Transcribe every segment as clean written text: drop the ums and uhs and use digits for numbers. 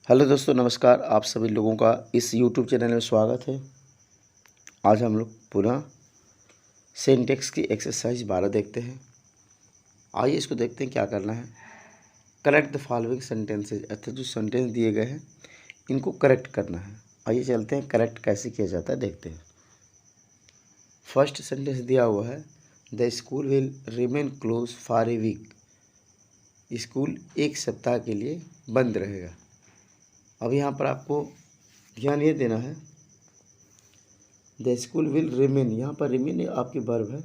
Hello दोस्तों, नमस्कार। आप सभी लोगों का इस यूट्यूब चैनल में स्वागत है। आज हम लोग पुनः सिंटेक्स की एक्सरसाइज 12 देखते हैं। आइए इसको देखते हैं क्या करना है। करेक्ट द फॉलोइंग सेंटेंसेज, अर्थात जो सेंटेंस दिए गए हैं इनको करेक्ट करना है। आइए चलते हैं, करेक्ट कैसे किया जाता है देखते हैं। फर्स्ट सेंटेंस दिया हुआ है, the school will remain close for a week. School एक सप्ताह के लिए बंद रहेगा। अब यहाँ पर आपको ध्यान ये देना है, द स्कूल विल रिमेन, यहाँ पर रिमेन आपकी वर्ब है,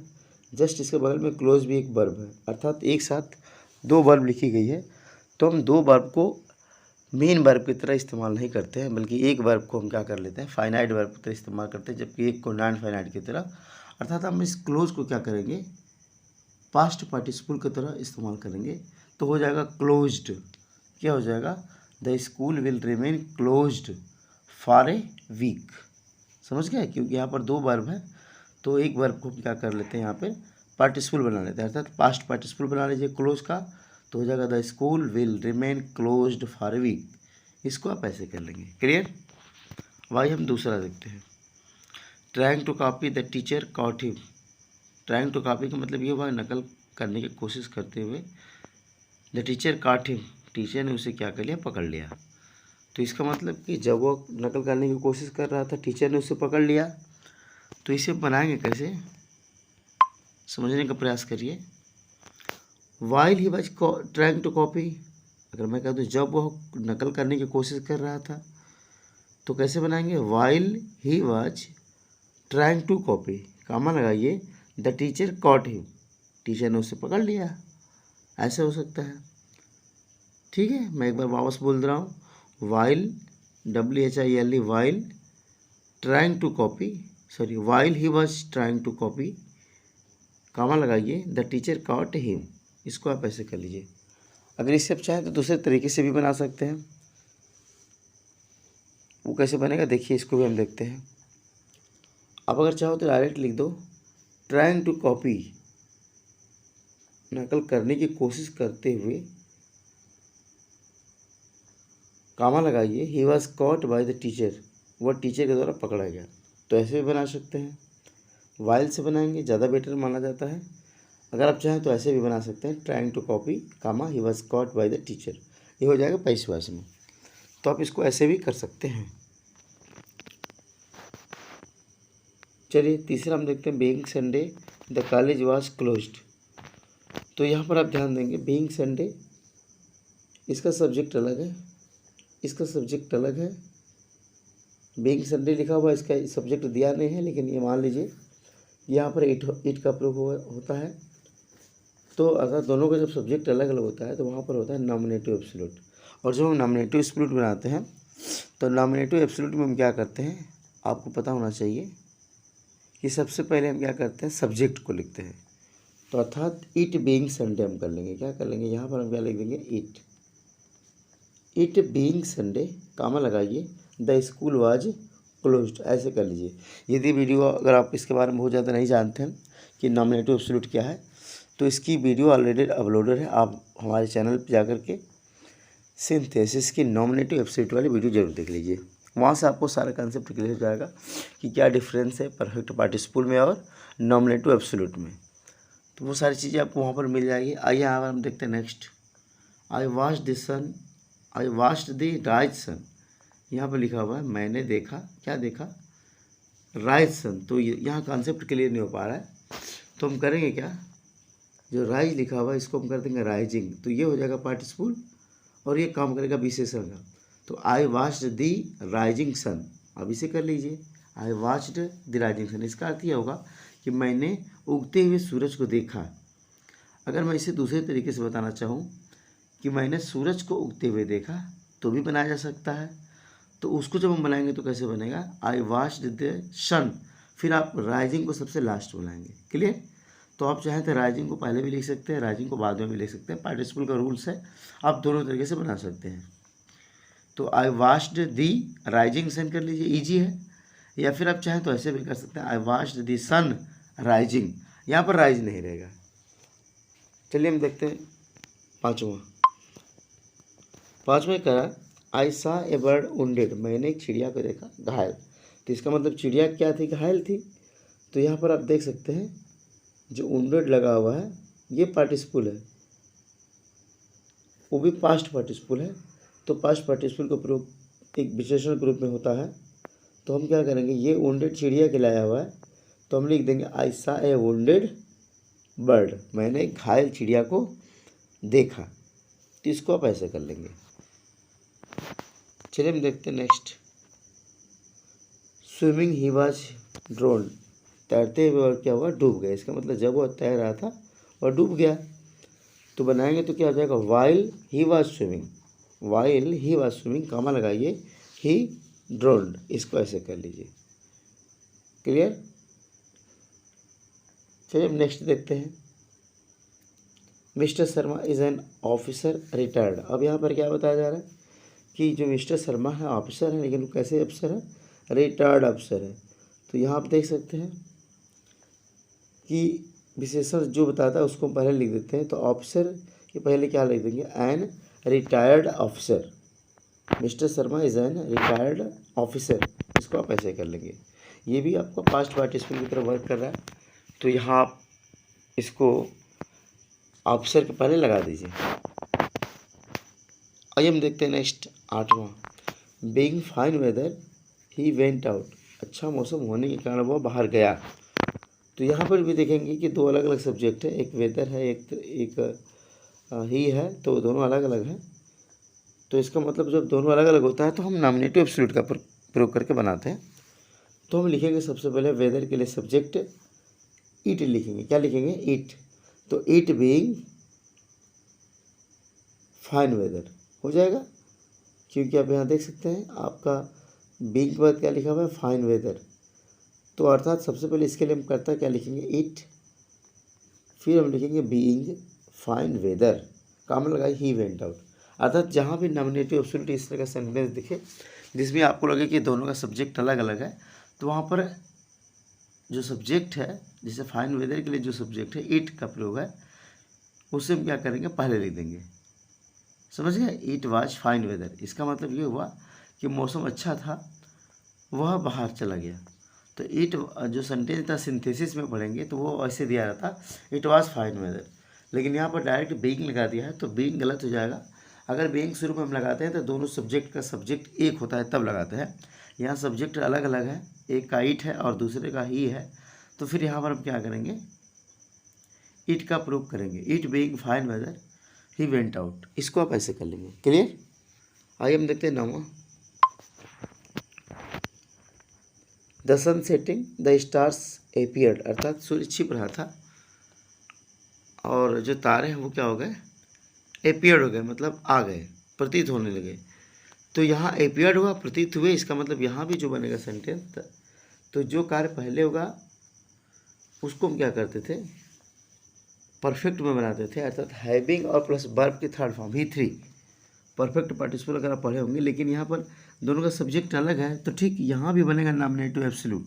जस्ट इसके बगल में क्लोज भी एक वर्ब है, अर्थात एक साथ दो वर्ब लिखी गई है। तो हम दो वर्ब को मेन वर्ब की तरह इस्तेमाल नहीं करते हैं, बल्कि एक वर्ब को हम क्या कर लेते हैं, फाइनाइट वर्ब की तरह इस्तेमाल करते हैं, जबकि एक को नॉन फाइनाइट की तरह। अर्थात हम इस क्लोज को क्या करेंगे, पास्ट पार्टिसिपल की तरह इस्तेमाल करेंगे। तो हो जाएगा क्लोज्ड। क्या हो जाएगा, the school will remain closed for a week. समझ गए, क्योंकि यहाँ पर दो वर्ब है तो एक वर्ब को क्या कर लेते हैं, यहाँ पे पार्टिसिपल बना लेते हैं, अर्थात पास्ट पार्टिसिपल बना लीजिए क्लोज का। तो हो जाएगा the school will remain closed for a week. इसको आप ऐसे कर लेंगे। क्लियर। भाई हम दूसरा देखते हैं, trying to copy the teacher caught him. Trying to copy का मतलब ये हुआ नकल करने की कोशिश करते हुए। The teacher caught him, teacher ने उसे क्या कर लिया, पकड़ लिया। तो इसका मतलब कि जब वो नकल करने की कोशिश कर रहा था, टीचर ने उसे पकड़ लिया। तो इसे बनाएंगे कैसे, समझने का प्रयास करिए। While he was trying to copy, अगर मैं कह दूँ जब वो नकल करने की कोशिश कर रहा था, तो कैसे बनाएंगे, while he was trying to copy, comma लगाइए, the teacher caught him, teacher ने उसे पकड़ लिया। ऐसे हो सकता है। ठीक है, मैं एक बार वापस बोल रहा हूँ, while WHILE while trying to copy, sorry while he was trying to copy, comma लगाइए, द टीचर कॉट हिम। इसको आप ऐसे कर लीजिए। अगर इससे आप चाहें तो दूसरे तरीके से भी बना सकते हैं। वो कैसे बनेगा देखिए, इसको भी हम देखते हैं। आप अगर चाहो तो डायरेक्ट लिख दो, ट्राइंग टू कॉपी, नकल करने की कोशिश करते हुए, कामा लगाइए, ही was caught by the teacher, वह टीचर के द्वारा पकड़ा गया। तो ऐसे भी बना सकते हैं। वाइल से बनाएंगे, ज़्यादा बेटर माना जाता है। अगर आप चाहें तो ऐसे भी बना सकते हैं, trying to copy, comma he was caught by the teacher. ये हो जाएगा पैसिव में। तो आप इसको ऐसे भी कर सकते हैं। चलिए तीसरा हम देखते हैं, being Sunday the college was closed. तो यहाँ पर आप ध्यान देंगे, बीइंग संडे, इसका सब्जेक्ट अलग है, इसका सब्जेक्ट अलग है। बीइंग संडे लिखा हुआ, इसका सब्जेक्ट दिया नहीं है, लेकिन ये मान लीजिए यहाँ पर इट का प्रयोग होता है। तो अगर दोनों का जब सब्जेक्ट अलग अलग होता है तो वहाँ पर होता है नॉमिनेटिव एब्सोल्यूट। और जब हम नॉमिनेटिव एब्सोल्यूट बनाते हैं तो नॉमिनेटिव एब्सोल्यूट में हम क्या करते हैं, आपको पता होना चाहिए कि सबसे पहले हम क्या करते हैं, सब्जेक्ट को लिखते हैं। तो अर्थात इट बीइंग संडे हम कर लेंगे, क्या कर लेंगे, यहाँ पर हम क्या लिख देंगे, इट बीइंग संडे, कामा लगाइए, द स्कूल वाज क्लोज्ड। ऐसे कर लीजिए। यदि वीडियो अगर आप इसके बारे में बहुत ज़्यादा नहीं जानते हैं कि नॉमिनेटिव एब्सोल्यूट क्या है, तो इसकी वीडियो ऑलरेडी अपलोडेड है। आप हमारे चैनल पर जाकर के सिंथेसिस की नॉमिनेटिव एब्सोल्यूट वाली वीडियो जरूर देख लीजिए। वहाँ से आपको सारा कंसेप्ट क्लियर हो जाएगा कि क्या डिफरेंस है परफेक्ट पार्टिसिपल में और नॉमिनेटिव एब्सोल्यूट में। तो वो सारी चीज़ें आपको वहाँ पर मिल जाएगी। आइए यहाँ हम देखते हैं next, I watched the sun, I watched the rise sun. यहाँ पर लिखा हुआ है मैंने देखा, क्या देखा, राइज सन। तो यहाँ कॉन्सेप्ट क्लियर नहीं हो पा रहा है, तो हम करेंगे क्या, जो राइज लिखा हुआ है इसको हम कर देंगे राइजिंग। तो ये हो जाएगा पार्टिसिपल और ये काम करेगा विशेषण का। तो I watched the rising sun, अब इसे कर लीजिए, I watched the rising sun. इसका अर्थ यह होगा कि मैंने उगते हुए सूरज को देखा। अगर मैं इसे दूसरे तरीके से बताना चाहूँ कि मैंने सूरज को उगते हुए देखा, तो भी बनाया जा सकता है। तो उसको जब हम बनाएंगे तो कैसे बनेगा, आई वॉच्ड द सन, फिर आप राइजिंग को सबसे लास्ट बनाएंगे। क्लियर। तो आप चाहें तो राइजिंग को पहले भी लिख सकते हैं, राइजिंग को बाद में भी लिख सकते हैं। पार्टिसिपल का रूल्स है, आप दोनों तरीके से बना सकते हैं। तो I watched the rising sun कर लीजिए, इजी है। या फिर आप चाहें तो ऐसे भी कर सकते हैं, I watched the sun rising, यहाँ पर राइज नहीं रहेगा। चलिए हम देखते हैं पाँचवा करा, आई सा ए बर्ड वुंडेड, मैंने एक चिड़िया को देखा घायल। तो इसका मतलब चिड़िया क्या थी, घायल थी। तो यहाँ पर आप देख सकते हैं जो वुंडेड लगा हुआ है ये पार्टिसिपल है, वो भी पास्ट पार्टिसिपल है। तो पास्ट पार्टिसिपल का प्रयोग एक विशेषण के रूप में होता है। तो हम क्या करेंगे, ये वुंडेड चिड़िया के लाया हुआ है तो हम लिख देंगे आई सा ए वुंडेड बर्ड, मैंने एक घायल चिड़िया को देखा। तो इसको आप ऐसे कर लेंगे। चलिए हम देखते हैं नेक्स्ट। स्विमिंग ही वाज ड्रोन्ड, तैरते हुए और क्या हुआ, डूब गया। इसका मतलब जब वो तैर रहा था और डूब गया। तो बनाएंगे तो क्या हो जाएगा, while he was swimming, while he was swimming comma लगाइए, ही ड्रोन्ड, इसको ऐसे कर लीजिए। क्लियर। चलिए हम नेक्स्ट देखते हैं। Mister Sharma is an officer retired. अब यहाँ पर क्या बताया जा रहा है कि जो मिस्टर शर्मा है ऑफिसर है, लेकिन वो कैसे अफसर है, रिटायर्ड अफसर है। तो यहाँ आप देख सकते हैं कि विशेषण जो बताता है उसको पहले लिख देते हैं। तो ऑफिसर के पहले क्या लिख देंगे, an retired officer. Mister Sharma is an retired officer, इसको आप ऐसे कर लेंगे। ये भी आपका पास्ट पार्टिसिपल की तरह वर्क कर रहा है। तो यहाँ आप इसको ऑफिसर के पहले लगा दीजिए। आइए हम देखते हैं नेक्स्ट 8वां। Being fine weather he went out, अच्छा मौसम होने के कारण वो बाहर गया। तो यहाँ पर भी देखेंगे कि दो अलग अलग सब्जेक्ट है, एक वेदर है, एक ही है, तो दोनों अलग अलग हैं। तो इसका मतलब जब दोनों अलग अलग होता है तो हम नॉमिनेटिव एब्सोल्यूट का प्रयोग करके बनाते हैं। तो हम लिखेंगे सबसे पहले वेदर के लिए सब्जेक्ट इट लिखेंगे। क्या लिखेंगे, इट। तो इट बीइंग फाइन वेदर हो जाएगा, क्योंकि आप यहाँ देख सकते हैं आपका बीइंग के बाद क्या लिखा हुआ है, फाइन वेदर। तो अर्थात सबसे पहले इसके लिए हम करता क्या लिखेंगे, इट, फिर हम लिखेंगे बीइंग फाइन वेदर, काम लगाए ही वेंट आउट। अर्थात जहाँ भी नॉमिनेटिव एब्सोल्यूट इस तरह का सेंटेंस दिखे जिसमें आपको लगे कि दोनों का सब्जेक्ट अलग अलग है, तो वहाँ पर जो सब्जेक्ट है, जैसे फाइन वेदर के लिए जो सब्जेक्ट है इट का प्रयोग है, उसे हम क्या करेंगे, पहले लिख देंगे। समझ गए, इट वाज फाइन वेदर, इसका मतलब ये हुआ कि मौसम अच्छा था, वह बाहर चला गया। तो इट जो सेंटेंस था सिंथेसिस में पढ़ेंगे तो वो ऐसे दिया रहता, इट वाज फाइन वेदर, लेकिन यहाँ पर डायरेक्ट बीइंग लगा दिया है तो बीइंग गलत हो जाएगा। अगर बीइंग शुरू में हम लगाते हैं तो दोनों सब्जेक्ट का सब्जेक्ट एक होता है तब लगाते हैं। यहाँ सब्जेक्ट अलग अलग है, एक का इट है और दूसरे का ही है, तो फिर यहाँ पर हम क्या करेंगे, इट का प्रयोग करेंगे। It being fine weather he went out, इसको आप ऐसे कर लेंगे। क्लियर। आइए हम देखते हैं 9वां। The sun setting the stars appeared, अर्थात सूर्य छिप रहा था और जो तारे हैं वो क्या हो गए, एपियर्ड हो गए, मतलब आ गए, प्रतीत होने लगे। तो यहाँ एपियर्ड हुआ, प्रतीत हुए, इसका मतलब यहाँ भी जो बनेगा सेंटेंस, तो जो कार्य पहले होगा उसको हम क्या करते थे, परफेक्ट में बनाते थे, अर्थात हैविंग और प्लस वर्ब की third form V3 perfect participle अगर आप पढ़े होंगे। लेकिन यहाँ पर दोनों का सब्जेक्ट अलग है, तो ठीक यहाँ भी बनेगा नॉमिनेटिव एब्सोल्यूट।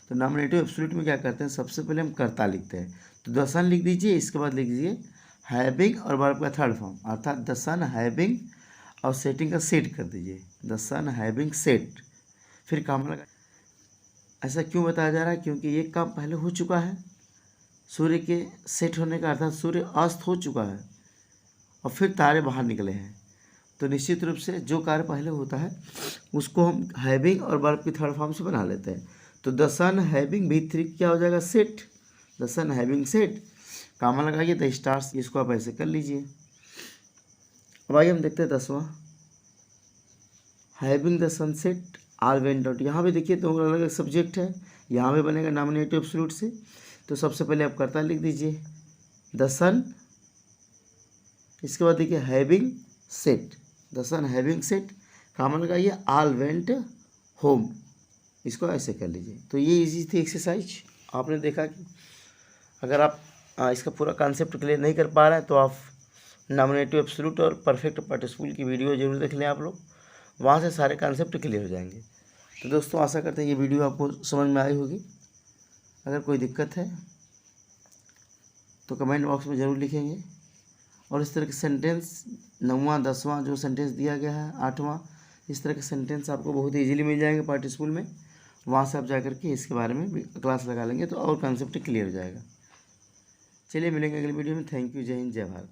तो नॉमिनेटिव एब्सोल्यूट में क्या करते हैं, सबसे पहले हम कर्ता लिखते हैं। तो द सन लिख दीजिए, इसके बाद लिख दीजिए हैविंग और वर्ब का थर्ड फॉर्म, अर्थात द सन हैविंग और सेटिंग का सेट कर दीजिए, द सन हैविंग सेट, फिर काम लगा। ऐसा क्यों बताया जा रहा है, क्योंकि ये काम पहले हो चुका है, सूर्य के सेट होने का अर्थात सूर्य अस्त हो चुका है और फिर तारे बाहर निकले हैं। तो निश्चित रूप से जो कार्य पहले होता है उसको हम हैविंग और वर्ब की थर्ड फॉर्म से बना लेते हैं। तो द सन हैविंग V3 क्या हो जाएगा, set, the sun having set, comma लगाइए द स्टार्स, इसको आप ऐसे कर लीजिए। अब आइए हम देखते हैं 10वां। Having the sunset all went out, यहाँ भी देखिए दो अलग अलग सब्जेक्ट है, यहाँ भी बनेगा नॉमिनेटिव एब्सोल्यूट से। तो सबसे पहले आप कर्ता लिख दीजिए द सन, इसके बाद देखिए having set, the sun having set, comma लगाइए आल वेंट होम, इसको ऐसे कर लीजिए। तो ये इजी थी एक्सरसाइज। आपने देखा कि अगर आप इसका पूरा कॉन्सेप्ट क्लियर नहीं कर पा रहे हैं तो आप नॉमिनेटिव एब्सोल्यूट और परफेक्ट पार्टिसिपल की वीडियो जरूर देख लें आप लोग, वहाँ से सारे कॉन्सेप्ट क्लियर हो जाएंगे। तो दोस्तों आशा करते हैं ये वीडियो आपको समझ में आई होगी। अगर कोई दिक्कत है तो कमेंट बॉक्स में ज़रूर लिखेंगे, और इस तरह के सेंटेंस 9वां 10वां जो सेंटेंस दिया गया है 8वां इस तरह के सेंटेंस आपको बहुत इजीली मिल जाएंगे पार्ट स्कूल में। वहाँ से आप जा करके इसके बारे में भी क्लास लगा लेंगे तो और कॉन्सेप्ट क्लियर हो जाएगा। चलिए मिलेंगे अगले वीडियो में। Thank you. जय हिंद, जय भारत।